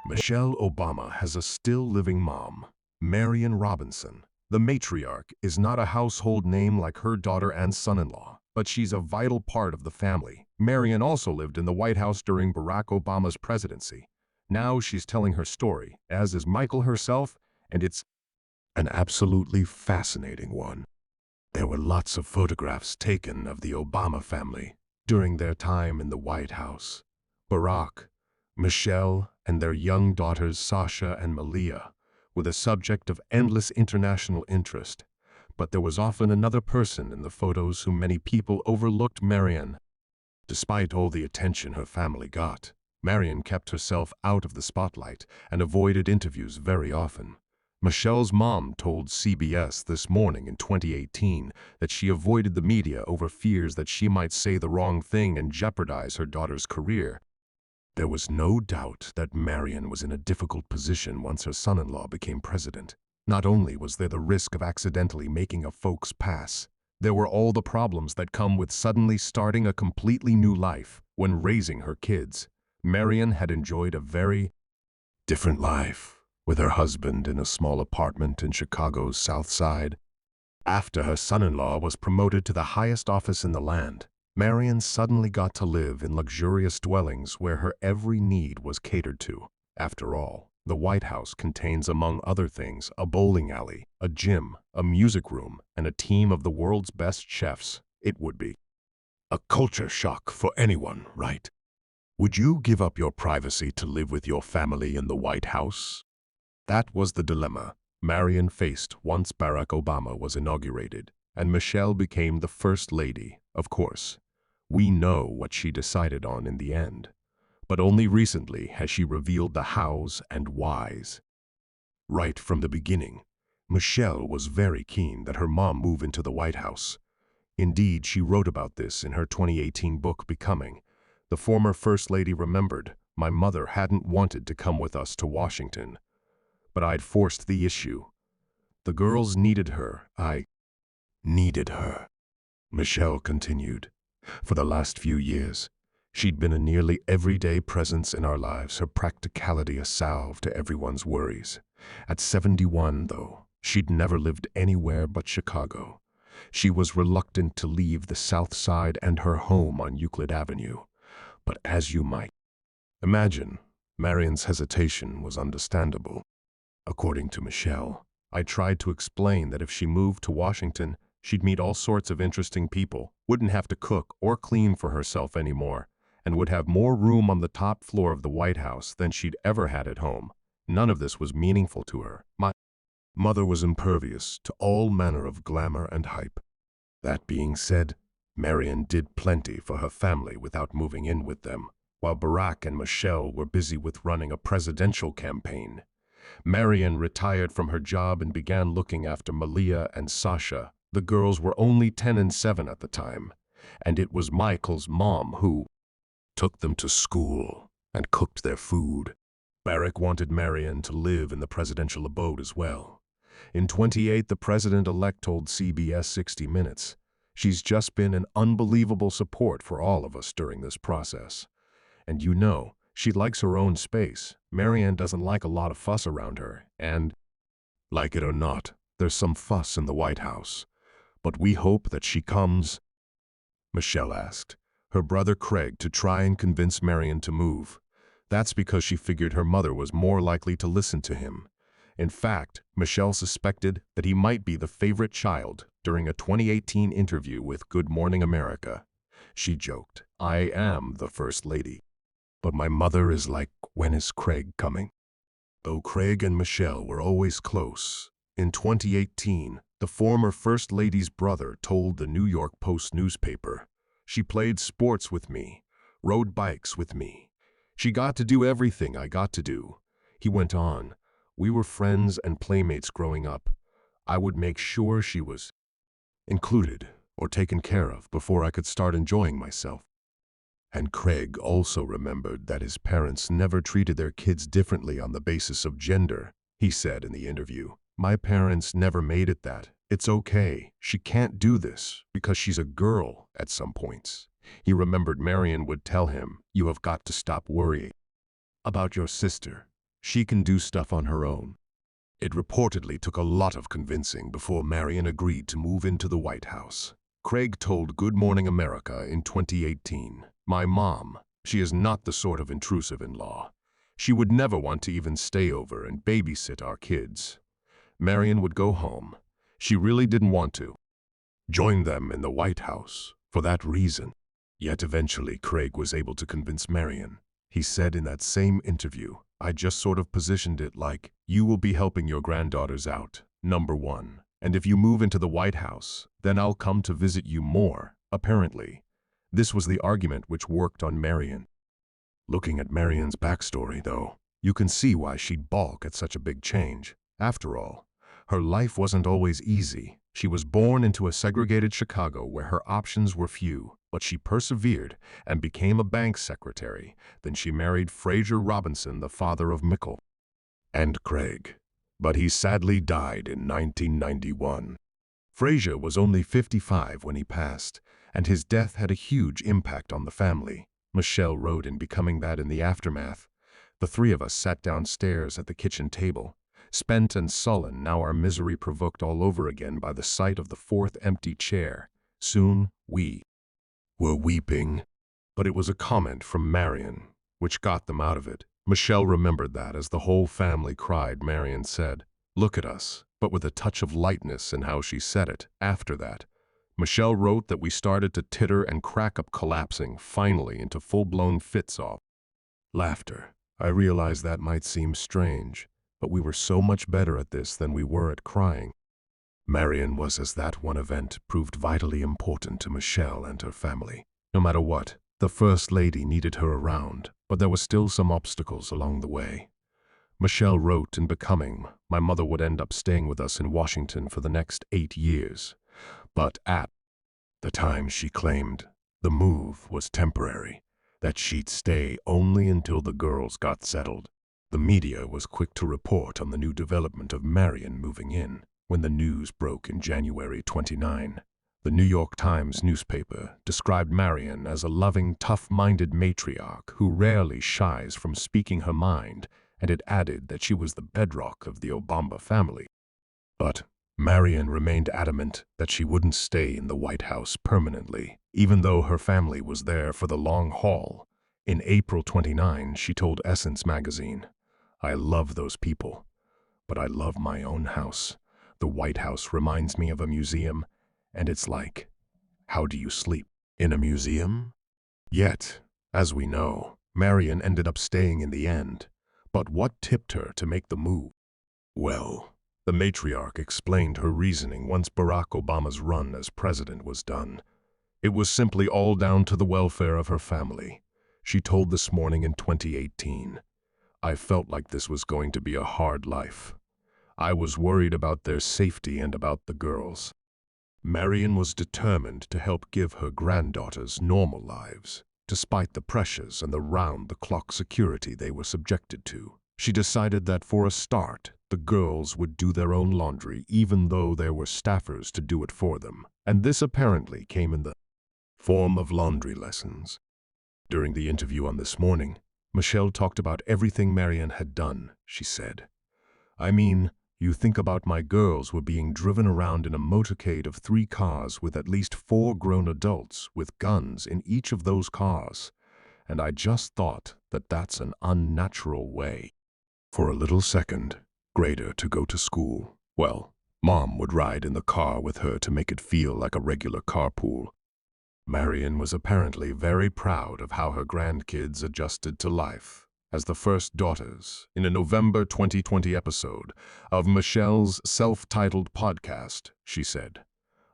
Michelle Obama has a still-living mom, Marion Robinson. The matriarch is not a household name like her daughter and son-in-law, but she's a vital part of the family. Marion also lived in the White House during Barack Obama's presidency. Now she's telling her story, as is Michael herself, and it's an absolutely fascinating one. There were lots of photographs taken of the Obama family during their time in the White House. Barack, Michelle, and their young daughters Sasha and Malia were the subject of endless international interest, but there was often another person in the photos who many people overlooked: Marion. Despite all the attention her family got, Marion kept herself out of the spotlight and avoided interviews very often. Michelle's mom told CBS This Morning in 2018 that she avoided the media over fears that she might say the wrong thing and jeopardize her daughter's career. There was no doubt that Marion was in a difficult position once her son-in-law became president. Not only was there the risk of accidentally making a folks pass, there were all the problems that come with suddenly starting a completely new life when raising her kids. Marion had enjoyed a very different life with her husband in a small apartment in Chicago's South Side. After her son-in-law was promoted to the highest office in the land, Marion suddenly got to live in luxurious dwellings where her every need was catered to. After all, the White House contains, among other things, a bowling alley, a gym, a music room, and a team of the world's best chefs. It would be a culture shock for anyone, right? Would you give up your privacy to live with your family in the White House? That was the dilemma Marion faced once Barack Obama was inaugurated, and Michelle became the First Lady. Of course, we know what she decided on in the end, but only recently has she revealed the hows and whys. Right from the beginning, Michelle was very keen that her mom move into the White House. Indeed, she wrote about this in her 2018 book, Becoming. The former First Lady remembered, "My mother hadn't wanted to come with us to Washington, but I'd forced the issue. The girls needed her. I needed her." Michelle continued, "For the last few years, she'd been a nearly everyday presence in our lives, her practicality a salve to everyone's worries. At 71, though, she'd never lived anywhere but Chicago. She was reluctant to leave the South Side and her home on Euclid Avenue. But as you might imagine, Marion's hesitation was understandable. According to Michelle, I tried to explain that if she moved to Washington, she'd meet all sorts of interesting people, wouldn't have to cook or clean for herself anymore, and would have more room on the top floor of the White House than she'd ever had at home. None of this was meaningful to her. My mother was impervious to all manner of glamour and hype. That being said, Marion did plenty for her family without moving in with them, while Barack and Michelle were busy with running a presidential campaign. Marion retired from her job and began looking after Malia and Sasha. The girls were only 10 and 7 at the time, and it was Michael's mom who took them to school and cooked their food. Barack wanted Marion to live in the presidential abode as well. In 2018, the president-elect told CBS 60 Minutes, "She's just been an unbelievable support for all of us during this process. And you know, she likes her own space. Marion doesn't like a lot of fuss around her, and, like it or not, there's some fuss in the White House. But we hope that she comes." Michelle asked her brother Craig to try and convince Marion to move. That's because she figured her mother was more likely to listen to him. In fact, Michelle suspected that he might be the favorite child. During a 2018 interview with Good Morning America, she joked, "I am the First Lady, but my mother is like, when is Craig coming?" Though Craig and Michelle were always close, in 2018, the former First Lady's brother told the New York Post newspaper, "She played sports with me, rode bikes with me. She got to do everything I got to do." He went on, "We were friends and playmates growing up. I would make sure she was included or taken care of before I could start enjoying myself." And Craig also remembered that his parents never treated their kids differently on the basis of gender. He said in the interview, "My parents never made it that. It's okay. She can't do this because she's a girl." At some points, he remembered Marion would tell him, "You have got to stop worrying about your sister. She can do stuff on her own. It reportedly took a lot of convincing before Marion agreed to move into the White House. Craig told Good Morning America in 2018, "My mom, she is not the sort of intrusive in-law. She would never want to even stay over and babysit our kids. Marion would go home. She really didn't want to join them in the White House for that reason." Yet eventually Craig was able to convince Marion. He said in that same interview, "I just sort of positioned it like, you will be helping your granddaughters out, number one. And if you move into the White House, then I'll come to visit you more, apparently." This was the argument which worked on Marion. Looking at Marion's backstory, though, you can see why she'd balk at such a big change. After all, her life wasn't always easy. She was born into a segregated Chicago where her options were few, but she persevered and became a bank secretary. Then she married Fraser Robinson, the father of Michael and Craig. But he sadly died in 1991. Fraser was only 55 when he passed, and his death had a huge impact on the family. Michelle wrote in Becoming That in the aftermath, "The three of us sat downstairs at the kitchen table, spent and sullen, now our misery provoked all over again by the sight of the fourth empty chair. Soon we were weeping." But it was a comment from Marion which got them out of it. Michelle remembered that as the whole family cried, Marion said, "Look at us," but with a touch of lightness in how she said it. After that, Michelle wrote that we started to titter and crack up, collapsing finally into full-blown fits of laughter. "I realize that might seem strange, but we were so much better at this than we were at crying." Marion was as that one event proved vitally important to Michelle and her family. No matter what, the First Lady needed her around, but there were still some obstacles along the way. Michelle wrote in Becoming, "My mother would end up staying with us in Washington for the next 8 years. But at the time she claimed the move was temporary, that she'd stay only until the girls got settled." The media was quick to report on the new development of Marion moving in. When the news broke in January 29, the New York Times newspaper described Marion as a loving, tough-minded matriarch who rarely shies from speaking her mind, and it added that she was the bedrock of the Obama family. But Marion remained adamant that she wouldn't stay in the White House permanently, even though her family was there for the long haul. In April 29, she told Essence magazine, "I love those people, but I love my own house. The White House reminds me of a museum, and it's like, how do you sleep in a museum?" Yet, as we know, Marion ended up staying in the end. But what tipped her to make the move? Well, the matriarch explained her reasoning once Barack Obama's run as president was done. It was simply all down to the welfare of her family. She told This Morning in 2018, "I felt like this was going to be a hard life. I was worried about their safety and about the girls." Marion was determined to help give her granddaughters normal lives, despite the pressures and the round-the-clock security they were subjected to. She decided that for a start, the girls would do their own laundry even though there were staffers to do it for them, and this apparently came in the form of laundry lessons. During the interview on This Morning, Michelle talked about everything Marion had done. She said, "I mean, you think about my girls were being driven around in a motorcade of 3 cars with at least 4 grown adults with guns in each of those cars, and I just thought that that's an unnatural way for a little second grader to go to school. Well, Mom would ride in the car with her to make it feel like a regular carpool." Marion was apparently very proud of how her grandkids adjusted to life. As the first daughters, in a November 2020 episode of Michelle's self-titled podcast, she said,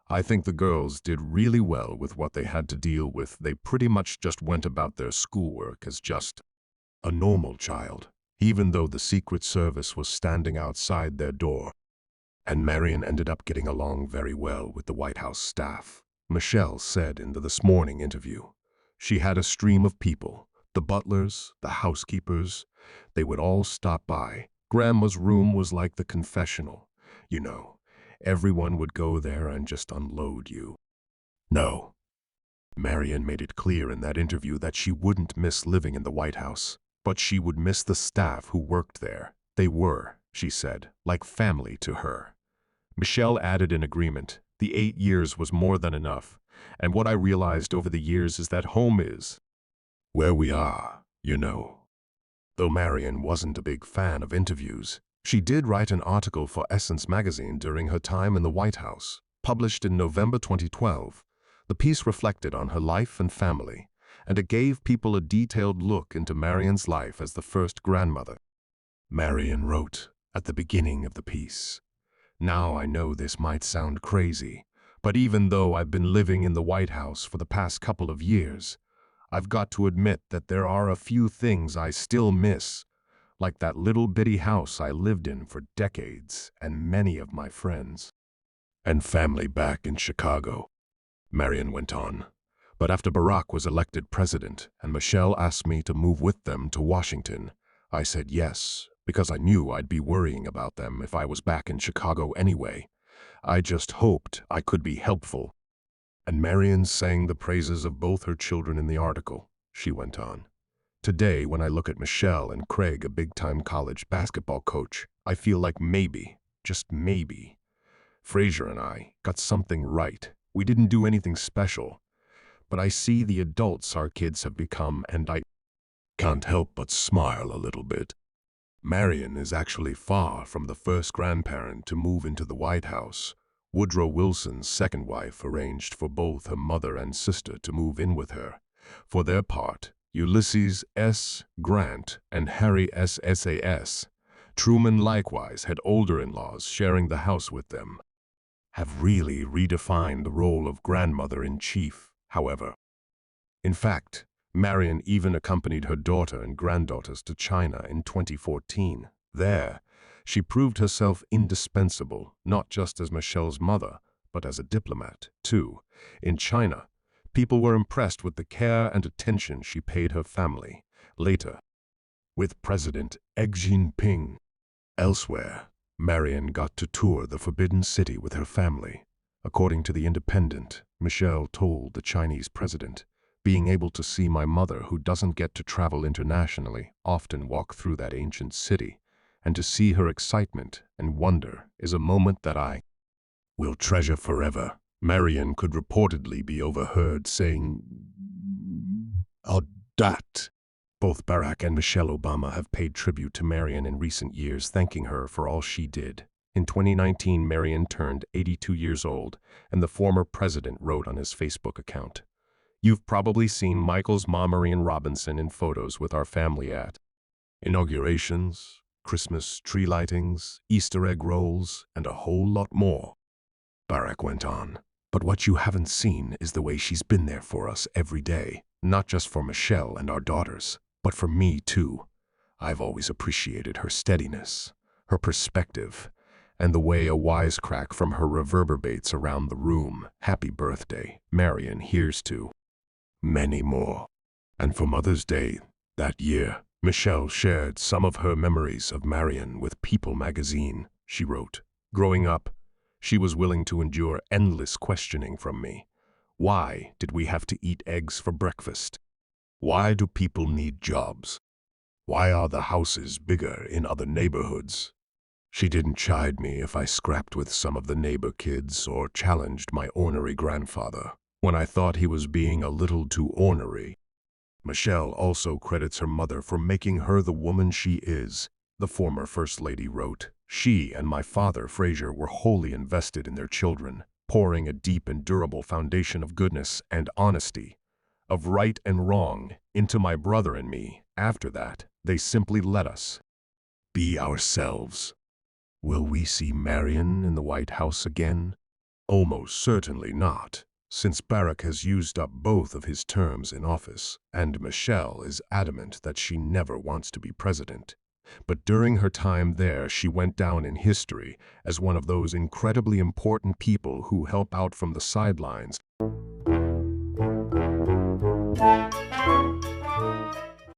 "I think the girls did really well with what they had to deal with. They pretty much just went about their schoolwork as just a normal child, even though the Secret Service was standing outside their door." And Marion ended up getting along very well with the White House staff. Michelle said in the This Morning interview, "She had a stream of people, the butlers, the housekeepers. They would all stop by. Grandma's room was like the confessional. You know, everyone would go there and just unload you." No. Marion made it clear in that interview that she wouldn't miss living in the White House. But she would miss the staff who worked there. They were, she said, like family to her. Michelle added in agreement. The 8 years was more than enough, and what I realized over the years is that home is where we are, you know. Though Marian wasn't a big fan of interviews, she did write an article for Essence magazine during her time in the White House. Published in November 2012, the piece reflected on her life and family, and it gave people a detailed look into Marian's life as the first grandmother. Marian wrote at the beginning of the piece, "Now I know this might sound crazy, but even though I've been living in the White House for the past couple of years, I've got to admit that there are a few things I still miss, like that little bitty house I lived in for decades and many of my friends and family back in Chicago," Marian went on. "But after Barack was elected president and Michelle asked me to move with them to Washington, I said yes, because I knew I'd be worrying about them if I was back in Chicago anyway. I just hoped I could be helpful." And Marian sang the praises of both her children in the article. She went on, "Today, when I look at Michelle and Craig, a big-time college basketball coach, I feel like maybe, just maybe, Frazier and I got something right. We didn't do anything special, but I see the adults our kids have become, and I can't help but smile a little bit." Marian is actually far from the first grandparent to move into the White House. Woodrow Wilson's second wife arranged for both her mother and sister to move in with her. For their part, Ulysses S. Grant and Harry S. SAS, Truman likewise had older in-laws sharing the house with them, have really redefined the role of grandmother-in-chief, however. In fact, Marian even accompanied her daughter and granddaughters to China in 2014. There, she proved herself indispensable, not just as Michelle's mother, but as a diplomat, too. In China, people were impressed with the care and attention she paid her family. Later, with President Xi Jinping. Elsewhere, Marian got to tour the Forbidden City with her family. According to The Independent, Michelle told the Chinese president, "Being able to see my mother, who doesn't get to travel internationally, often walk through that ancient city, and to see her excitement and wonder is a moment that I will treasure forever." Marian could reportedly be overheard saying, "Oh, dat." Both Barack and Michelle Obama have paid tribute to Marian in recent years, thanking her for all she did. In 2019, Marian turned 82 years old, and the former president wrote on his Facebook account, "You've probably seen Michael's mom, Marian Robinson, in photos with our family at inaugurations, Christmas tree lightings, Easter egg rolls, and a whole lot more." Barack went on, "But what you haven't seen is the way she's been there for us every day, not just for Michelle and our daughters, but for me too. I've always appreciated her steadiness, her perspective, and the way a wisecrack from her reverberates around the room. Happy birthday, Marian. Here's to many more." And for Mother's Day that year, Michelle shared some of her memories of Marian with People magazine. She wrote, "Growing up, she was willing to endure endless questioning from me. Why did we have to eat eggs for breakfast? Why do people need jobs? Why are the houses bigger in other neighborhoods?" She didn't chide me if I scrapped with some of the neighbor kids or challenged my ornery grandfather when I thought he was being a little too ornery. Michelle also credits her mother for making her the woman she is. The former First Lady wrote, "She and my father, Frazier, were wholly invested in their children, pouring a deep and durable foundation of goodness and honesty, of right and wrong, into my brother and me. After that, they simply let us be ourselves." Will we see Marian in the White House again? Almost certainly not, since Barack has used up both of his terms in office, and Michelle is adamant that she never wants to be president. But during her time there, she went down in history as one of those incredibly important people who help out from the sidelines.